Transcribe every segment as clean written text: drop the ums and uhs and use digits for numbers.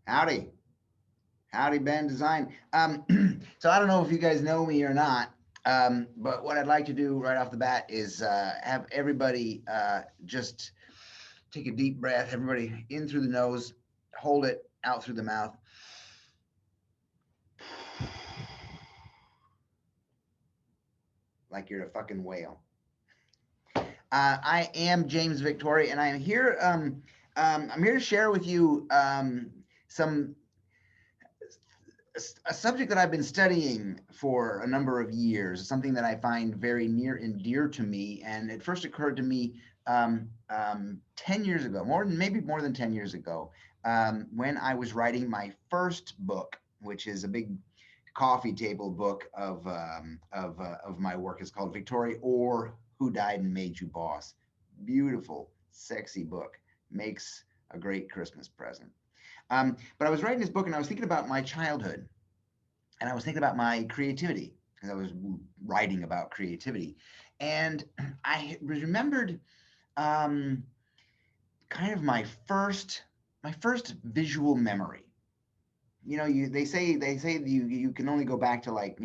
Howdy. Howdy, Ben Design. So I don't know if you guys know me or not, but what I'd like to do right off the bat is have everybody just take a deep breath. Everybody in through the nose, hold it out through the mouth, like you're a fucking whale. I am James Victore, and I'm here. I'm here to share with you some a subject that I've been studying for a number of years, something that I find very near and dear to me. And it first occurred to me 10 years ago, maybe more than 10 years ago, when I was writing my first book, which is a big coffee table book of my work. It's called Victore, or Who Died and Made You Boss. Beautiful, sexy book. Makes a great Christmas present. But I was writing this book and I was thinking about my childhood, and I was thinking about my creativity because I was writing about creativity. And I remembered um, kind of my first visual memory. They say you can only go back to, like,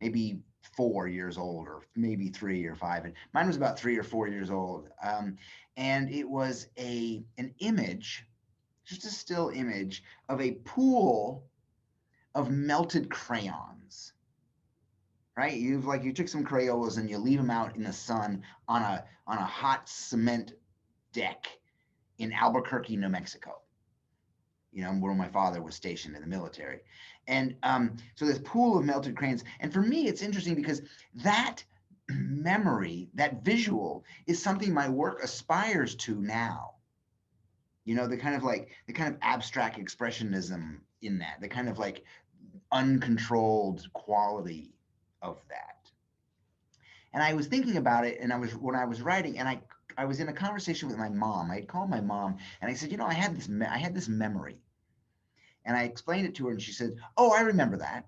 maybe 4 years old, or maybe 3 or 5. And mine was about 3 or 4 years old, and it was an image, just a still image of a pool of melted crayons. Right? You took some Crayolas and you leave them out in the sun on a hot cement deck in Albuquerque, New Mexico. Where my father was stationed in the military. And so this pool of melted crayons. And for me, it's interesting because that memory, that visual, is something my work aspires to now. The kind of abstract expressionism in that, the kind of like uncontrolled quality of that. And I was thinking about it, and when I was writing, and I was in a conversation with my mom. I had called my mom, and I said, I had this memory, and I explained it to her, and she said, "Oh, I remember that,"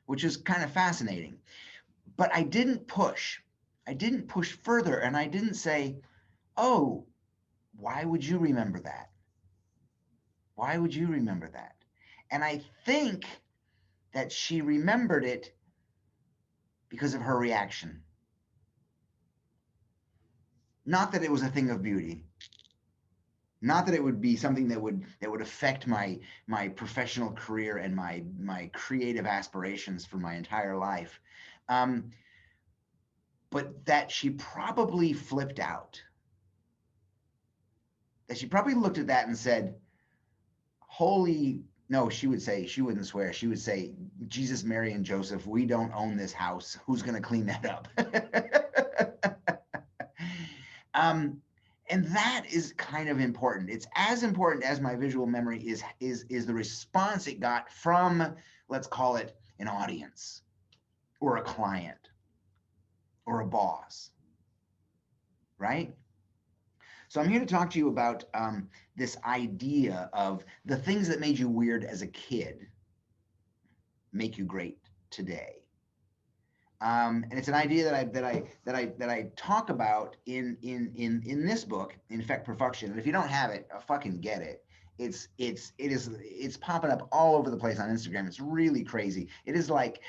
which is kind of fascinating. But I didn't push. I didn't push further, and I didn't say, "Oh, why would you remember that? Why would you remember that?" And I think that she remembered it because of her reaction. Not that it was a thing of beauty, not that it would be something that would affect my professional career and my creative aspirations for my entire life, um, but that she probably flipped out. That she probably looked at that and said, "Holy." No, she wouldn't swear. She would say, "Jesus, Mary, and Joseph, we don't own this house. Who's going to clean that up?" um, and that is kind of important. It's as important as my visual memory is the response it got from, let's call it, an audience, or a client, or a boss, right? So I'm here to talk to you about this idea of the things that made you weird as a kid make you great today. And it's an idea that I talk about in this book, in Effect Perfection. And if you don't have it, fucking get it. It's popping up all over the place on Instagram. It's really crazy. It is like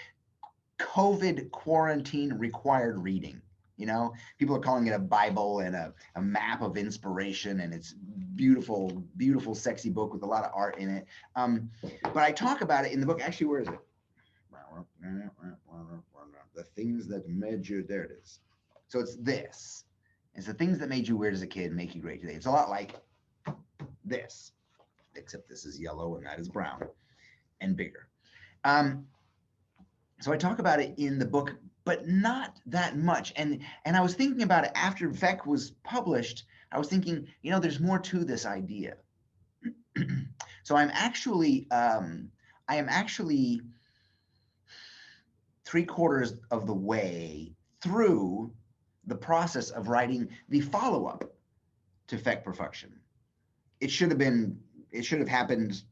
COVID quarantine required reading. People are calling it a Bible and a map of inspiration, and it's beautiful, beautiful, sexy book with a lot of art in it. But I talk about it in the book. Actually, where is it? The things that made you. There it is. So it's this. It's the things that made you weird as a kid make you great today. It's a lot like this, except this is yellow and that is brown and bigger. So I talk about it in the book, but not that much. And I was thinking about it after Vec was published. I was thinking, there's more to this idea. So I am actually 3/4 of the way through the process of writing the follow-up to Effect Perfection. It should have happened,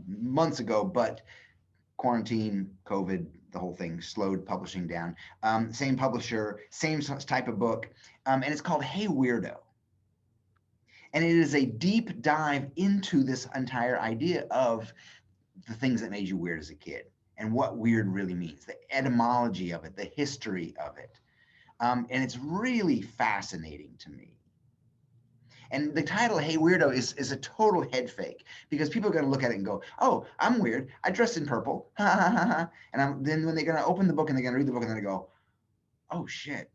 months ago, but quarantine, COVID, the whole thing slowed publishing down. Same publisher, same type of book, and it's called Hey Weirdo. And it is a deep dive into this entire idea of the things that made you weird as a kid and what weird really means, the etymology of it, the history of it. And it's really fascinating to me. And the title, Hey Weirdo, is a total head fake, because people are going to look at it and go, oh, I'm weird. I dress in purple. And then when they're going to open the book and they're going to read the book and they're going to go, oh shit,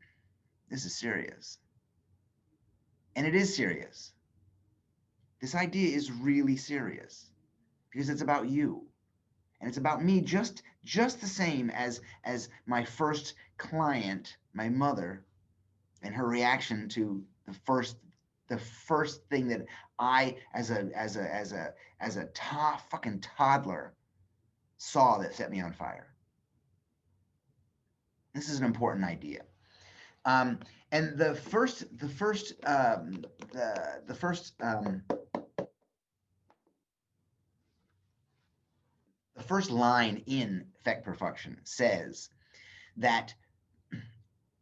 this is serious. And it is serious. This idea is really serious because it's about you. And it's about me just the same as my first client, my mother, and her reaction to the first thing that I, as a fucking toddler, saw that set me on fire. This is an important idea. And the first line in Effect Perfection says that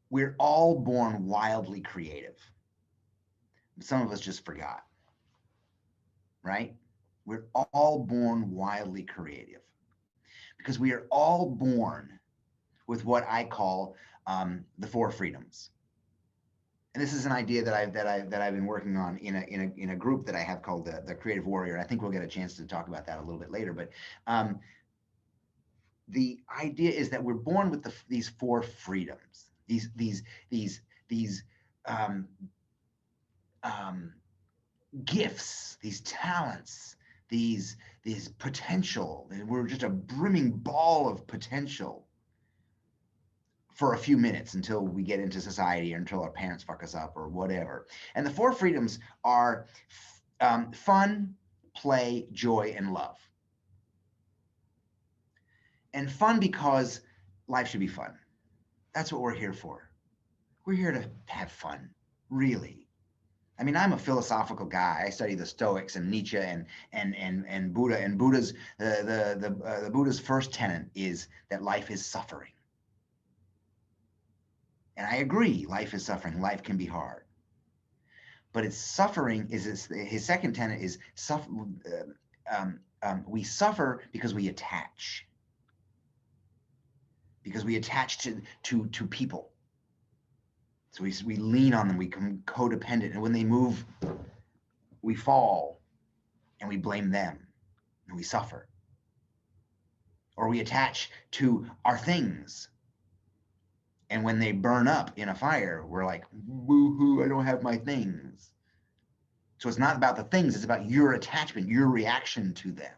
we're all born wildly creative. Some of us just forgot, right? We're all born wildly creative because we are all born with what I call the 4 freedoms. And this is an idea that I've been working on in a group that I have called the Creative Warrior. And I think we'll get a chance to talk about that a little bit later. But the idea is that we're born with these 4 freedoms, these gifts, these talents, these potential. We're just a brimming ball of potential for a few minutes until we get into society or until our parents fuck us up or whatever. And the 4 freedoms are fun, play, joy, and love. And fun because life should be fun. That's what we're here for. We're here to have fun, really. I mean, I'm a philosophical guy. I study the Stoics and Nietzsche and Buddha. And Buddha's the Buddha's first tenet is that life is suffering. And I agree, life is suffering. Life can be hard. But it's suffering is his second tenet is we suffer because we attach. Because we attach to people. So we lean on them, we become codependent, and when they move, we fall, and we blame them, and we suffer. Or we attach to our things, and when they burn up in a fire, we're like, boo-hoo, I don't have my things. So it's not about the things, it's about your attachment, your reaction to them.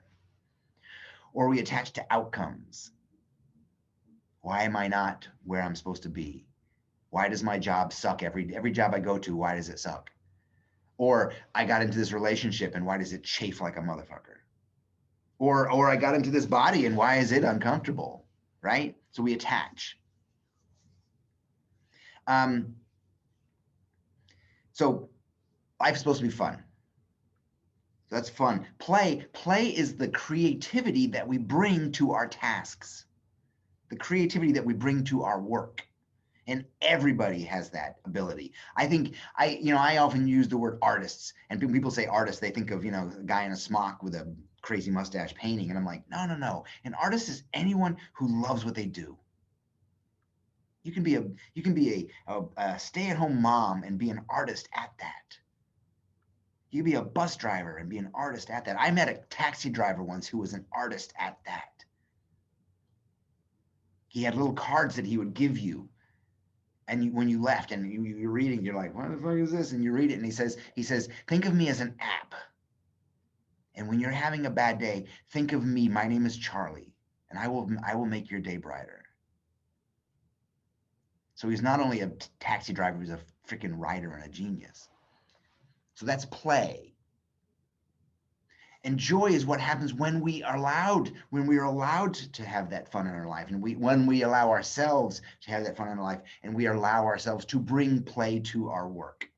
Or we attach to outcomes. Why am I not where I'm supposed to be? Why does my job suck? Every job I go to, why does it suck? Or I got into this relationship and why does it chafe like a motherfucker? Or I got into this body and why is it uncomfortable, right? So we attach. So life's supposed to be fun. So that's fun. Play is the creativity that we bring to our tasks, the creativity that we bring to our work. And everybody has that ability. I think I often use the word artists, and when people say artist, they think of, a guy in a smock with a crazy mustache painting. And I'm like, no. An artist is anyone who loves what they do. You can be a stay-at-home mom and be an artist at that. You can be a bus driver and be an artist at that. I met a taxi driver once who was an artist at that. He had little cards that he would give you. And when you left and you're reading, you're like, what the fuck is this? And you read it and he says, think of me as an app. And when you're having a bad day, think of me. My name is Charlie, and I will make your day brighter. So he's not only a taxi driver, he's a freaking writer and a genius. So that's play. And joy is what happens when we are allowed to have that fun in our life, and when we allow ourselves to have that fun in our life, and we allow ourselves to bring play to our work.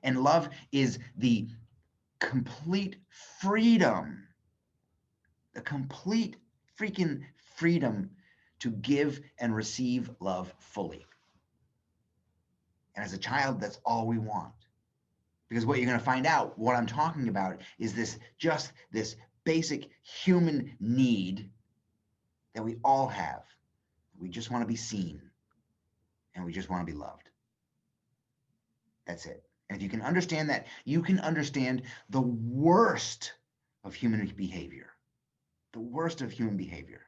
And love is the complete freedom, the complete freaking freedom to give and receive love fully. And as a child, that's all we want. Because what you're going to find out, what I'm talking about, is this basic human need that we all have. We just want to be seen, and we just want to be loved. That's it. And if you can understand that, you can understand the worst of human behavior. The worst of human behavior.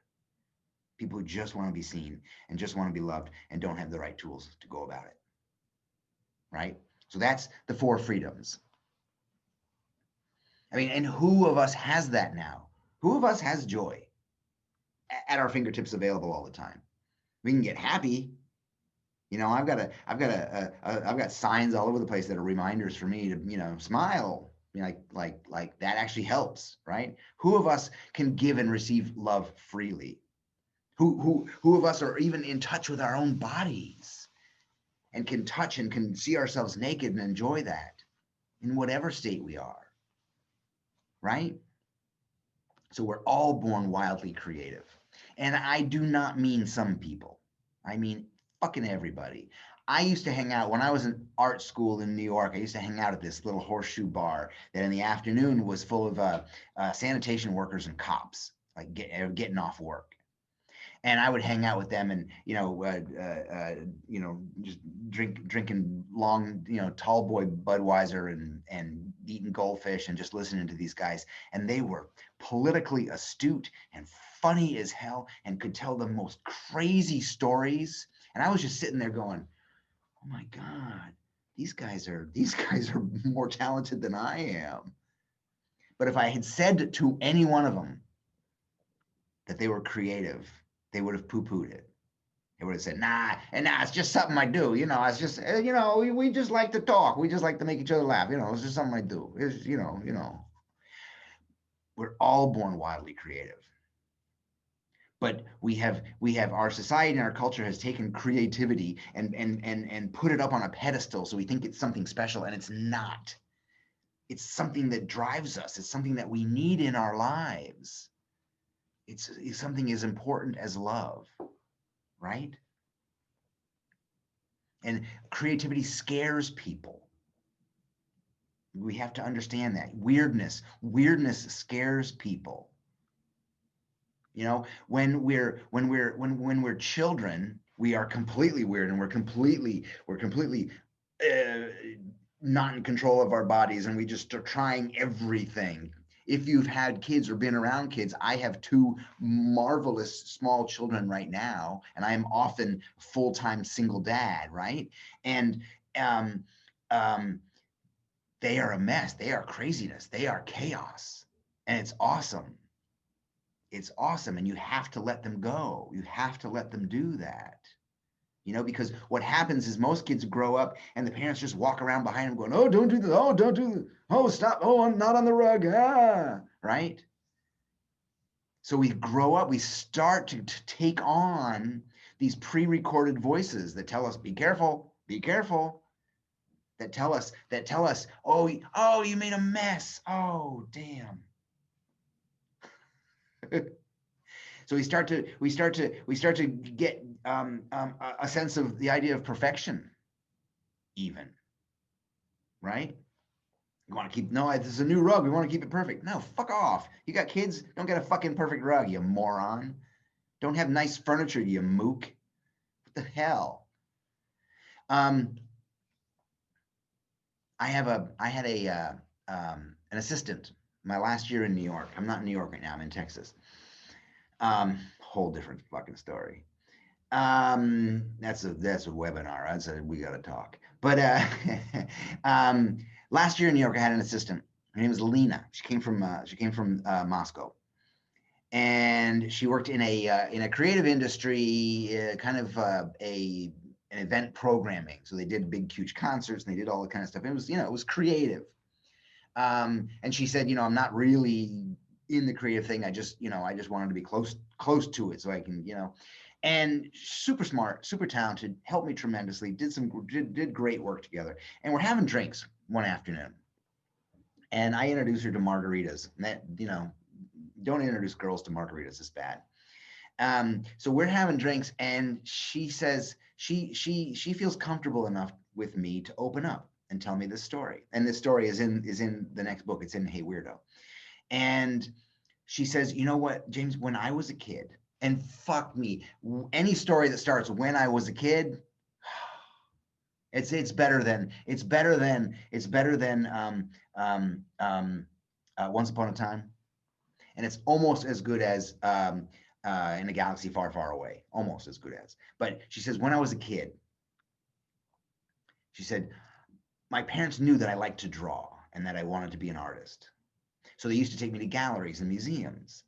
People who just want to be seen and just want to be loved and don't have the right tools to go about it. Right? So that's the 4 freedoms. I mean, and who of us has that now? Who of us has joy at our fingertips, available all the time? We can get happy. You know, I've got signs all over the place that are reminders for me to, smile. You know, like that actually helps, right? Who of us can give and receive love freely? Who of us are even in touch with our own bodies and can touch and can see ourselves naked and enjoy that in whatever state we are, right? So we're all born wildly creative. And I do not mean some people. I mean fucking everybody. I used to hang out when I was in art school in New York. I used to hang out at this little horseshoe bar that in the afternoon was full of sanitation workers and cops, like getting off work. And I would hang out with them, and just drinking long, tall boy Budweiser and eating goldfish and just listening to these guys. And they were politically astute and funny as hell and could tell the most crazy stories. And I was just sitting there going, "Oh my God, these guys are more talented than I am." But if I had said to any one of them that they were creative, they would have poo-pooed it. They would have said, nah, it's just something I do. It's just, we just like to talk. We just like to make each other laugh. It's just something I do. It's, we're all born wildly creative. But we have our society and our culture has taken creativity and put it up on a pedestal. So we think it's something special, and it's not. It's something that drives us. It's something that we need in our lives. It's something as important as love, right? And creativity scares people. We have to understand that. Weirdness scares people. When we're children, we are completely weird, and we're completely not in control of our bodies, and we just are trying everything. If you've had kids or been around kids, I have 2 marvelous small children right now, and I am often full-time single dad, right? And they are a mess. They are craziness. They are chaos. And it's awesome. It's awesome. And you have to let them go. You have to let them do that. Because what happens is most kids grow up and the parents just walk around behind them going, "Oh, don't do this. Oh, don't do this. Oh, stop. Oh, I'm not on the rug." Right? So we grow up, we start to take on these pre-recorded voices that tell us, be careful, that tell us, oh, you made a mess. Oh, damn. So we start to get a sense of the idea of perfection, even, right? You want to keep, no, this is a new rug. We want to keep it perfect. No, fuck off. You got kids? Don't get a fucking perfect rug, you moron. Don't have nice furniture, you mook. What the hell? I had an assistant my last year in New York. I'm not in New York right now. I'm in Texas. Whole different fucking story. That's a webinar. We got to talk. But last year in New York, I had an assistant. Her name was Lena. She came from Moscow, and she worked in a creative industry, kind of an event programming. So they did big, huge concerts, and they did all that kind of stuff. It was, it was creative. And she said, I'm not really in the creative thing. I just wanted to be close to it so I can, and super smart, super talented, helped me tremendously, did great work together. And we're having drinks one afternoon. And I introduced her to margaritas. And that, don't introduce girls to margaritas, it's bad. So we're having drinks, and she says she feels comfortable enough with me to open up. and tell me this story. And this story is in the next book. It's in Hey Weirdo. And she says, you know what, James, when I was a kid, and fuck me, any story that starts when I was a kid, it's better than Once Upon a Time, and it's almost as good as In a Galaxy Far, Far Away, almost as good as. But she says, when I was a kid, she said, my parents knew that I liked to draw and that I wanted to be an artist. So they used to take me to galleries and museums.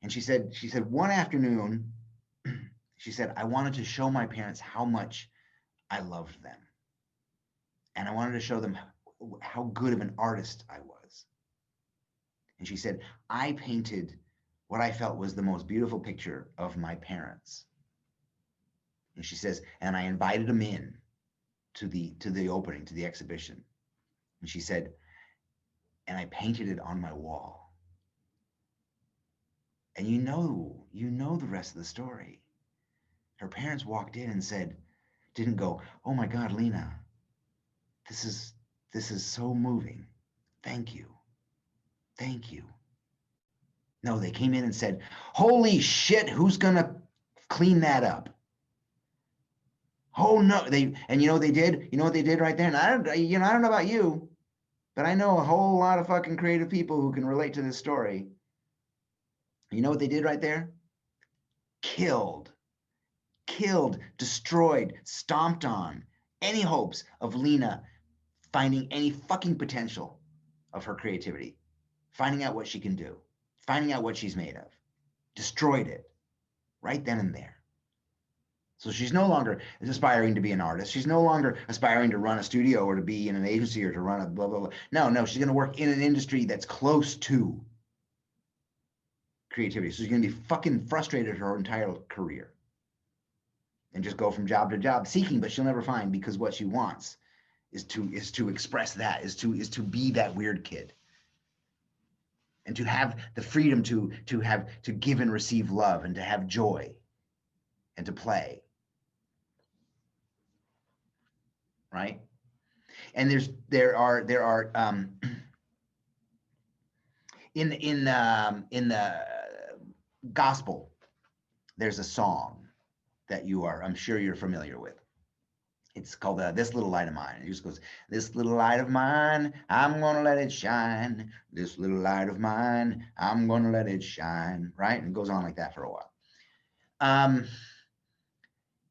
And she said one afternoon, she said, I wanted to show my parents how much I loved them. And I wanted to show them how good of an artist I was. And she said, I painted what I felt was the most beautiful picture of my parents. And she says, and I invited them in to the opening, to the exhibition. And she said, and I painted it on my wall. And you know the rest of the story. Her parents walked in and said, didn't go, oh my God, Lena, this is so moving. Thank you. Thank you. No, they came in and said, holy shit, who's gonna clean that up? Oh no, and you know what they did? You know what they did right there? And I don't know about you, but I know a whole lot of fucking creative people who can relate to this story. You know what they did right there? Killed, destroyed, stomped on any hopes of Lena finding any fucking potential of her creativity, finding out what she can do, finding out what she's made of. Destroyed it right then and there. So she's no longer aspiring to be an artist. She's no longer aspiring to run a studio or to be in an agency or to run a blah, blah, blah. No, she's going to work in an industry that's close to creativity. So she's going to be fucking frustrated her entire career and just go from job to job seeking, but she'll never find, because what she wants is to express that, is to be that weird kid. And to have the freedom to give and receive love, and to have joy, and to play, right? And there are in the gospel, there's a song that I'm sure you're familiar with. It's called This Little Light of Mine. It just goes, this little light of mine, I'm going to let it shine. This little light of mine, I'm going to let it shine. Right? And it goes on like that for a while.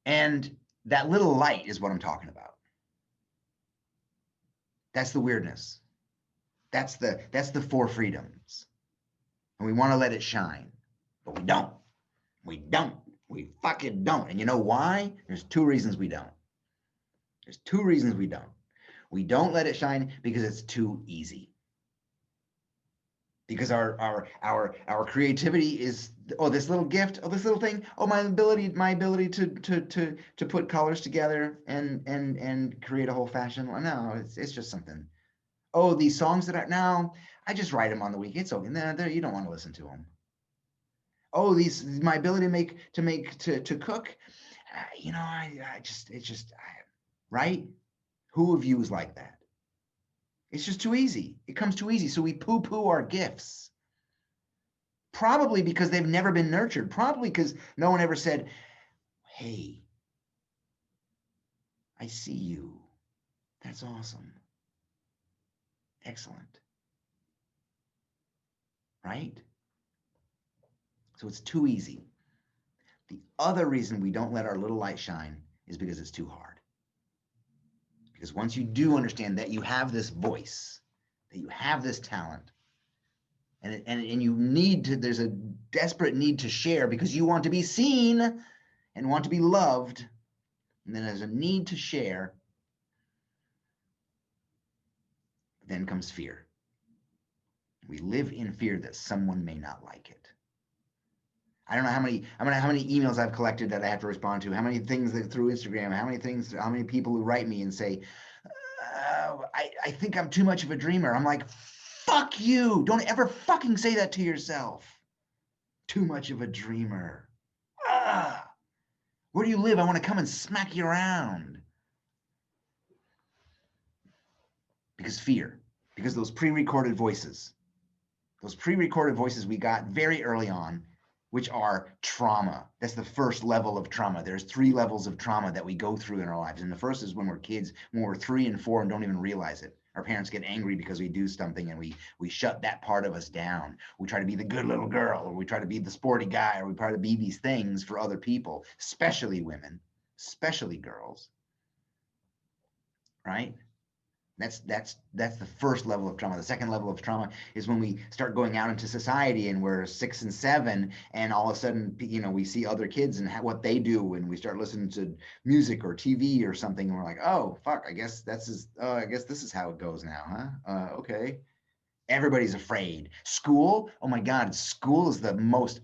And that little light is what I'm talking about. That's the weirdness. That's the four freedoms. And we want to let it shine, but we don't. We fucking don't. And you know why? There's two reasons we don't. We don't let it shine because it's too easy. Because our creativity is, oh, this little gift, oh, this little thing, oh, my ability to put colors together and create a whole fashion. No, it's just something. Oh, these songs that are now, I just write them on the week. It's okay. You don't want to listen to them. Oh, my ability to cook. Right? Who of you is like that? It's just too easy. It comes too easy. So we poo-poo our gifts. Probably because they've never been nurtured. Probably because no one ever said, hey, I see you. That's awesome. Excellent. Right? So it's too easy. The other reason we don't let our little light shine is because it's too hard. Because once you do understand that you have this voice, that you have this talent, and you need to, there's a desperate need to share because you want to be seen and want to be loved, and then there's a need to share, then comes fear. We live in fear that someone may not like it. I don't know how many emails I've collected that I have to respond to, how many things that through Instagram, how many people who write me and say, I think I'm too much of a dreamer. I'm like, fuck you. Don't ever fucking say that to yourself. Too much of a dreamer. Where do you live? I want to come and smack you around. Because fear, because those pre-recorded voices we got very early on, which are trauma. That's the first level of trauma. There's 3 levels of trauma that we go through in our lives. And the first is when we're kids, when we're 3 and 4 and don't even realize it. Our parents get angry because we do something and we shut that part of us down. We try to be the good little girl, or we try to be the sporty guy, or we try to be these things for other people, especially women, especially girls, right? That's the first level of trauma. The second level of trauma is when we start going out into society and we're 6 and 7, and all of a sudden, you know, we see other kids and what they do, and we start listening to music or TV or something, and we're like, oh fuck, I guess this is how it goes now, huh? Okay. Everybody's afraid. School, oh my God, school is the most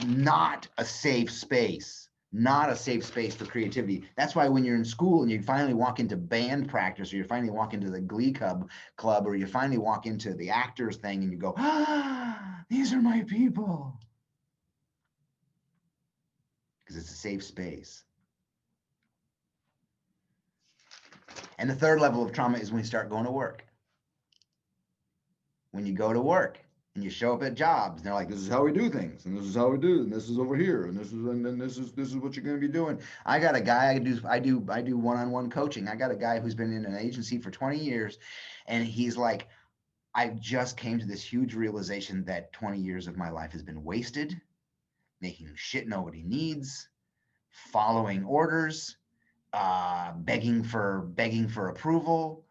not a safe space. Not a safe space for creativity. That's why when you're in school and you finally walk into band practice, or you finally walk into the Glee club, or you finally walk into the actors thing and you go, ah, these are my people. Because it's a safe space. And the third level of trauma is when you start going to work. When you go to work and you show up at jobs, and they're like, this is how we do things, and this is how we do, and this is over here, and this is what you're going to be doing. I got a guy, I do one-on-one coaching. I got a guy who's been in an agency for 20 years, and he's like, I just came to this huge realization that 20 years of my life has been wasted making shit nobody needs, following orders, begging for approval.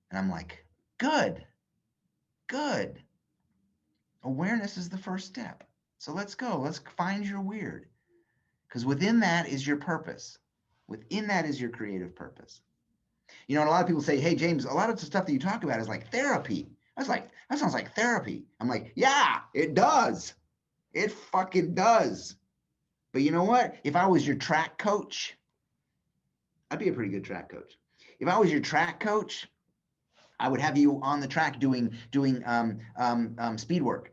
And I'm like, good. Awareness is the first step. So let's go. Let's find your weird. Because within that is your purpose. Within that is your creative purpose. You know, and a lot of people say, hey, James, a lot of the stuff that you talk about is like therapy. I was like, that sounds like therapy. I'm like, yeah, it does. It fucking does. But you know what? If I was your track coach, I'd be a pretty good track coach. If I was your track coach, I would have you on the track doing speed work.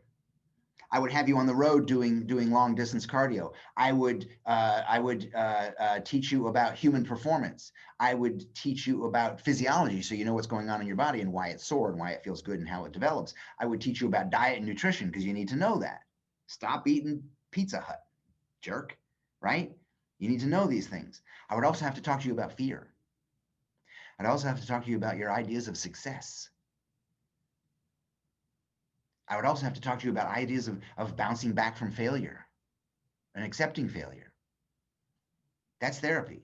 I would have you on the road doing long distance cardio. I would teach you about human performance. I would teach you about physiology, so you know what's going on in your body and why it's sore and why it feels good and how it develops. I would teach you about diet and nutrition, because you need to know that. Stop eating Pizza Hut, jerk, right? You need to know these things. I would also have to talk to you about fear. I'd also have to talk to you about your ideas of success. I would also have to talk to you about ideas of bouncing back from failure and accepting failure. That's therapy.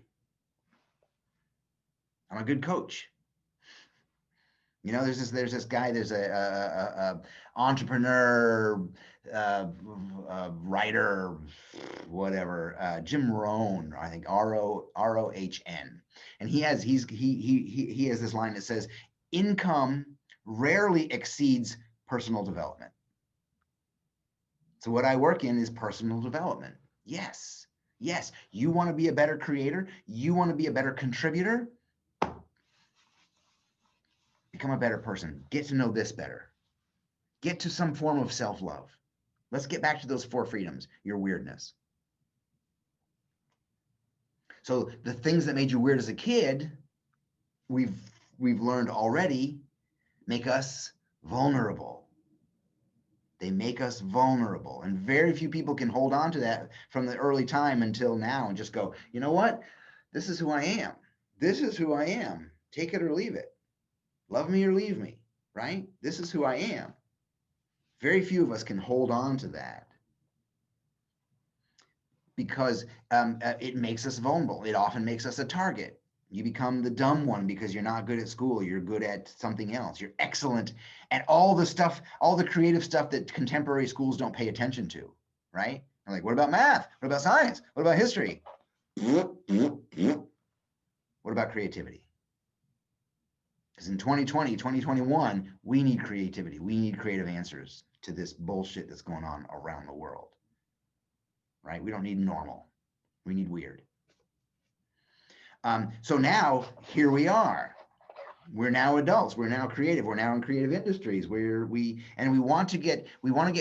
I'm a good coach. You know, there's this guy, there's a entrepreneur, writer, whatever, Jim Rohn, I think, Rohn, and he has this line that says, income rarely exceeds personal development. So what I work in is personal development. Yes. You want to be a better creator? You want to be a better contributor? Become a better person. Get to know this better. Get to some form of self-love. Let's get back to those 4 freedoms, your weirdness. So the things that made you weird as a kid, we've learned already, make us vulnerable. They make us vulnerable. And very few people can hold on to that from the early time until now and just go, you know what? This is who I am. This is who I am. Take it or leave it. Love me or leave me, right? This is who I am. Very few of us can hold on to that because it makes us vulnerable. It often makes us a target. You become the dumb one because you're not good at school. You're good at something else. You're excellent at all the stuff, all the creative stuff that contemporary schools don't pay attention to, right? I'm like, what about math? What about science? What about history? What about creativity? Because in 2020, 2021, we need creativity. We need creative answers to this bullshit that's going on around the world, right? We don't need normal. We need weird. So now here we are. We're now adults. We're now creative. We're now in creative industries where we want to get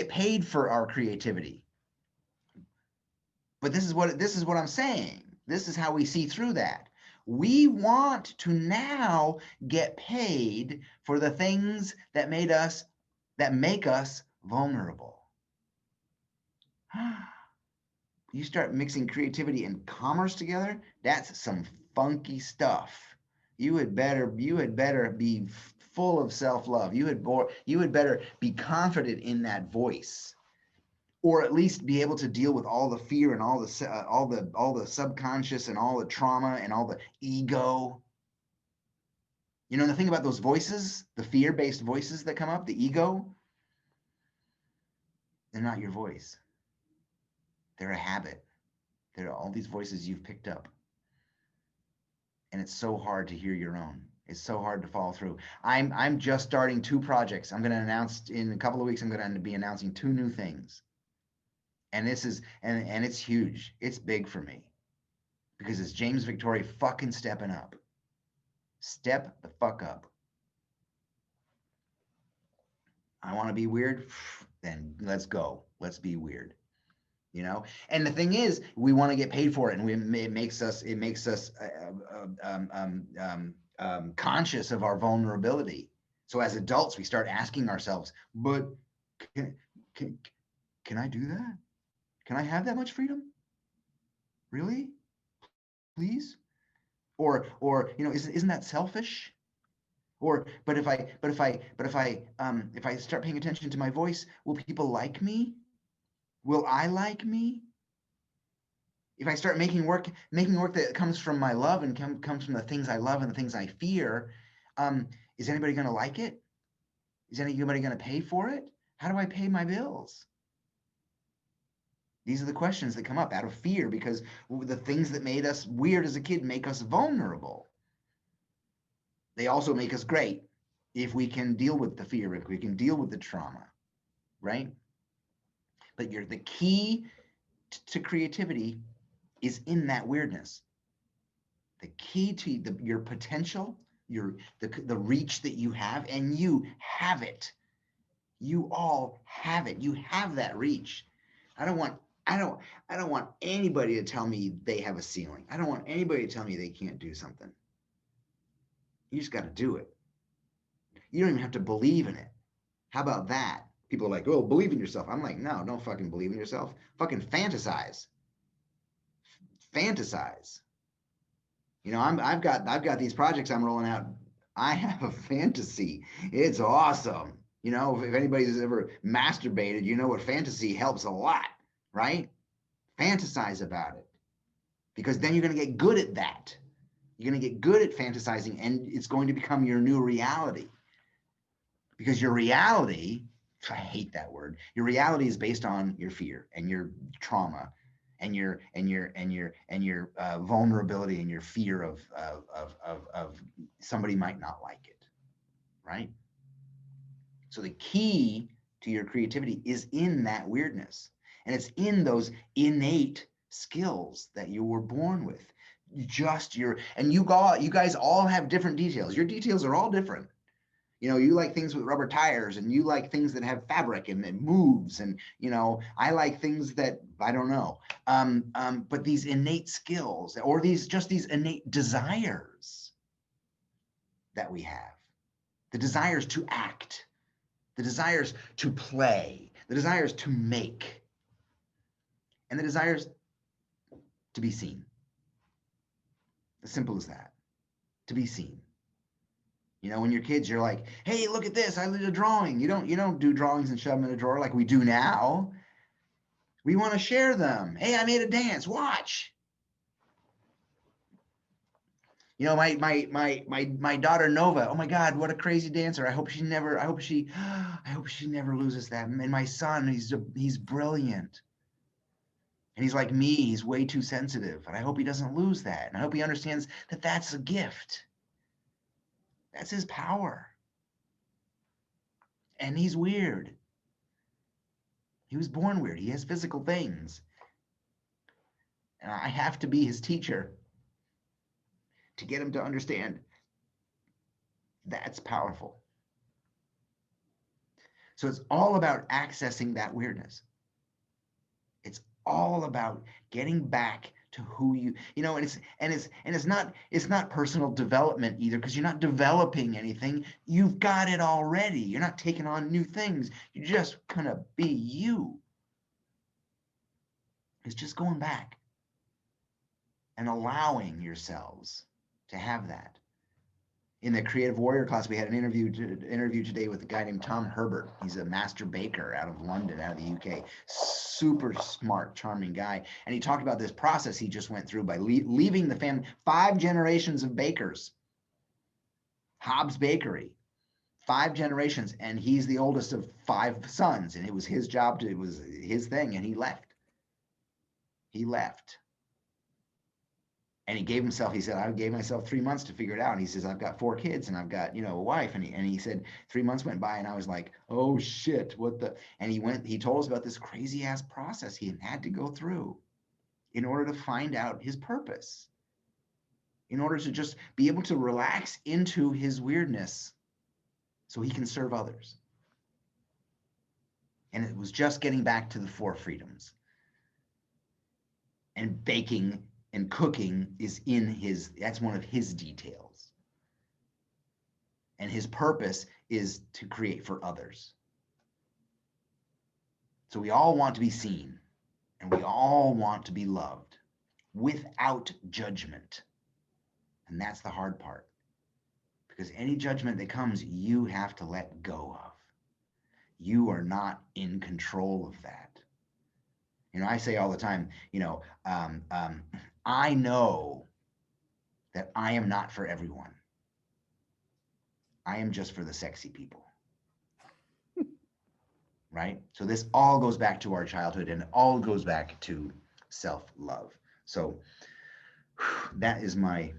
paid for our creativity. But this is what I'm saying. This is how we see through that. We want to now get paid for the things that make us vulnerable. You start mixing creativity and commerce together, that's some funky stuff. You had better be full of self-love. You had better be confident in that voice, or at least be able to deal with all the fear and all the subconscious and all the trauma and all the ego. You know, the thing about those voices, the fear-based voices that come up, the ego, they're not your voice. They're a habit. They're all these voices you've picked up. And it's so hard to hear your own. It's so hard to follow through. I'm just starting 2 projects. I'm going to announce in a couple of weeks, I'm going to be announcing 2 new things. And this is, and it's huge. It's big for me because it's James Victore fucking stepping up. Step the fuck up. I want to be weird. Then let's go. Let's be weird. You know, and the thing is, we want to get paid for it, and it makes us conscious of our vulnerability. So as adults, we start asking ourselves, but can I do that? Can I have that much freedom? Really? Please? Or you know, isn't that selfish? Or but if I start paying attention to my voice, will people like me? Will I like me? If I start making work that comes from my love and comes from the things I love and the things I fear, is anybody going to like it? Is anybody going to pay for it? How do I pay my bills? These are the questions that come up out of fear, because the things that made us weird as a kid make us vulnerable. They also make us great if we can deal with the fear, if we can deal with the trauma, right? But the key to creativity is in that weirdness. The key to your potential, the reach that you have, and you have it. You all have it. You have that reach. I don't want anybody to tell me they have a ceiling. I don't want anybody to tell me they can't do something. You just got to do it. You don't even have to believe in it. How about that? People are like, oh, believe in yourself. I'm like, no, don't fucking believe in yourself. Fucking fantasize. Fantasize. You know, I've got these projects I'm rolling out. I have a fantasy. It's awesome. You know, if anybody's ever masturbated, you know what fantasy helps a lot, right? Fantasize about it, because then you're going to get good at that. You're going to get good at fantasizing, and it's going to become your new reality. Because your reality, I hate that word, your reality is based on your fear and your trauma and your vulnerability and your fear of somebody might not like it, right? So the key to your creativity is in that weirdness, and it's in those innate skills that you were born with. You guys all have different details. Your details are all different. You know, you like things with rubber tires, and you like things that have fabric and it moves. And, you know, I like things that, I don't know. But these innate skills, or these innate desires that we have, the desires to act, the desires to play, the desires to make, and the desires to be seen. As simple as that, to be seen. You know, when you're kids, you're like, hey, look at this, I did a drawing. You don't do drawings and shove them in a drawer like we do now. We want to share them. Hey, I made a dance, watch. You know, my daughter Nova, oh my God, what a crazy dancer. I hope she never loses that. And my son, he's brilliant. And he's like me, he's way too sensitive. And I hope he doesn't lose that. And I hope he understands that that's a gift. That's his power. And he's weird. He was born weird. He has physical things. And I have to be his teacher to get him to understand that's powerful. So it's all about accessing that weirdness. It's all about getting back to who and it's not personal development either, because you're not developing anything. You've got it already. You're not taking on new things. You're just gonna be you. It's just going back and allowing yourselves to have that. In the Creative Warrior class, we had an interview today with a guy named Tom Herbert. He's a master baker out of London, out of the UK. Super smart, charming guy. And he talked about this process he just went through by leaving the family. 5 generations of bakers. Hobbs Bakery. 5 generations. And he's the oldest of 5 sons. And it was his job it was his thing. And he left. He left. And he gave himself, he said, I gave myself 3 months to figure it out. And he says, I've got 4 kids and I've got, a wife. And he said, 3 months went by and I was like, oh shit, what the, and he told us about this crazy ass process he had to go through in order to find out his purpose, in order to just be able to relax into his weirdness so he can serve others. And it was just getting back to the 4 freedoms. And baking and cooking is that's one of his details. And his purpose is to create for others. So we all want to be seen, and we all want to be loved without judgment. And that's the hard part, because any judgment that comes, you have to let go of. You are not in control of that. I say all the time, I know that I am not for everyone. I am just for the sexy people. Right? So this all goes back to our childhood, and it all goes back to self-love. So that is my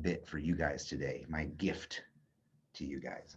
bit for you guys today, my gift to you guys.